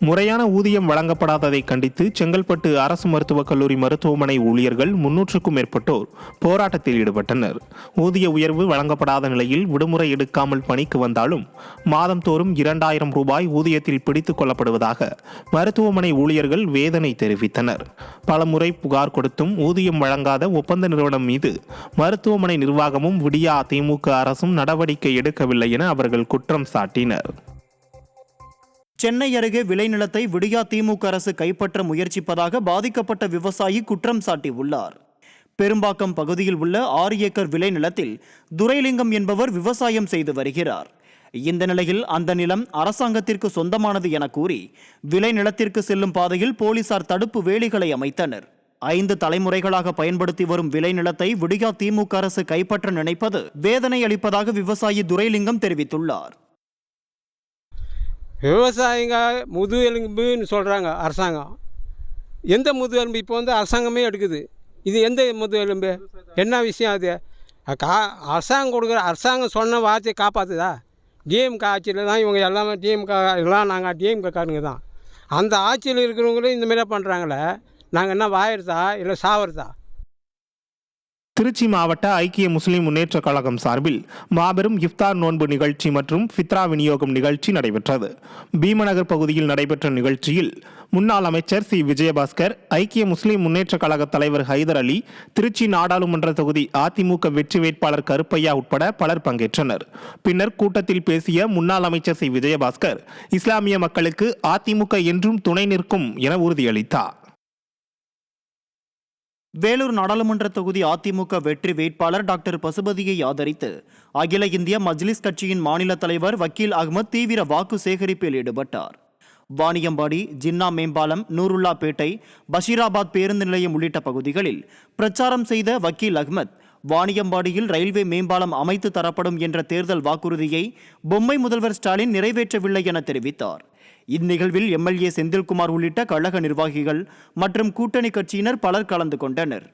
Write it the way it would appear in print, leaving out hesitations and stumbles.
முறையான ஊதியம் வழங்கப்படாததை கண்டித்து செங்கல்பட்டு அரசு மருத்துவக் கல்லூரி மருத்துவமனை ஊழியர்கள் 300க்கும் மேற்பட்டோர் போராட்டத்தில் ஈடுபட்டனர். ஊதிய உயர்வு வழங்கப்படாத நிலையில் விடுமுறை எடுக்காமல் பணிக்கு வந்தாலும் மாதந்தோறும் 2000 ரூபாய் ஊதியத்தில் பிடித்துக் கொள்ளப்படுவதாக மருத்துவமனை ஊழியர்கள் வேதனை தெரிவித்தனர். பலமுறை புகார் கொடுத்தும் ஊதியம் வழங்காத ஒப்பந்த நிறுவனம் மீது மருத்துவமனை நிர்வாகமும் விடியா திமுக அரசும் நடவடிக்கை எடுக்கவில்லை என அவர்கள் குற்றம் சாட்டினர். சென்னை அருகே விளைநிலத்தை விடியா திமுக அரசு கைப்பற்ற முயற்சிப்பதாக பாதிக்கப்பட்ட விவசாயி குற்றம் சாட்டியுள்ளார். பெரும்பாக்கம் பகுதியில் உள்ள 6 ஏக்கர் விளைநிலத்தில் துரைலிங்கம் என்பவர் விவசாயம் செய்து வருகிறார். இந்த நிலையில் அந்த நிலம் அரசாங்கத்திற்கு சொந்தமானது என கூறி விளைநிலத்திற்கு செல்லும் பாதையில் போலீசார் தடுப்பு வேலிகளை அமைத்தனர். 5 தலைமுறைகளாக பயன்படுத்தி வரும் விளைநிலத்தை விடியா திமுக அரசு கைப்பற்ற நினைப்பது வேதனை அளிப்பதாக விவசாயி துரைலிங்கம் தெரிவித்துள்ளார். விவசாயிங்க முதுகெலும்புன்னு சொல்கிறாங்க அரசாங்கம். எந்த முதுகெலும்பு இப்போ அரசாங்கமே எடுக்குது? இது எந்த முதுகெலும்பு? என்ன விஷயம் அது? அரசாங்கம் கொடுக்குற அரசாங்கம் சொன்ன வார்த்தையை காப்பாற்றுதா? டிஎம்கே ஆட்சியில் தான் இவங்க எல்லாமே டிஎம்கே எல்லாம் நாங்கள் டிஎம்கே காரங்க தான். அந்த ஆட்சியில் இருக்கிறவங்களும் இந்தமாரியாக பண்ணுறாங்களே, நாங்கள் என்ன வாயிறதா இல்லை சாவறதா? திருச்சி மாவட்ட ஐக்கிய முஸ்லிம் முன்னேற்ற கழகம் சார்பில் மாபெரும் இஃப்தார் நோன்பு நிகழ்ச்சி மற்றும் ஃபித்ரா விநியோகம் நிகழ்ச்சி நடைபெற்றது. பீமநகர் பகுதியில் நடைபெற்ற நிகழ்ச்சியில் முன்னாள் அமைச்சர் சி விஜயபாஸ்கர், ஐக்கிய முஸ்லிம் முன்னேற்ற கழக தலைவர் ஹைதர் அலி, திருச்சி நாடாளுமன்ற தொகுதி அதிமுக வெற்றி வேட்பாளர் கருப்பையா உட்பட பலர் பங்கேற்றனர். பின்னர் கூட்டத்தில் பேசிய முன்னாள் அமைச்சர் சி விஜயபாஸ்கர், இஸ்லாமிய மக்களுக்கு அதிமுக என்றும் துணை நிற்கும் என உறுதியளித்தார். வேலூர் நாடாளுமன்ற தொகுதி அதிமுக வெற்றி வேட்பாளர் டாக்டர் பசுபதியை ஆதரித்து அகில இந்திய மஜ்லிஸ் கட்சியின் மாநில தலைவர் வக்கீல் அகமது தீவிர வாக்கு சேகரிப்பில் ஈடுபட்டார். வாணியம்பாடி, ஜின்னா மேம்பாலம், நூருல்லாப்பேட்டை, பஷீராபாத் பேருந்து நிலையம் உள்ளிட்ட பகுதிகளில் பிரச்சாரம் செய்த வக்கீல் அகமது, வாணியம்பாடியில் ரயில்வே மேம்பாலம் அமைத்து தரப்படும் என்ற தேர்தல் வாக்குறுதியை பொம்மை முதல்வர் ஸ்டாலின் நிறைவேற்றவில்லை என தெரிவித்தார். இந்நிகழ்வில் எம்எல்ஏ செந்தில்குமார் உள்ளிட்ட கழக நிர்வாகிகள் மற்றும் கூட்டணி கட்சியினர் பலர் கலந்து கொண்டனர்.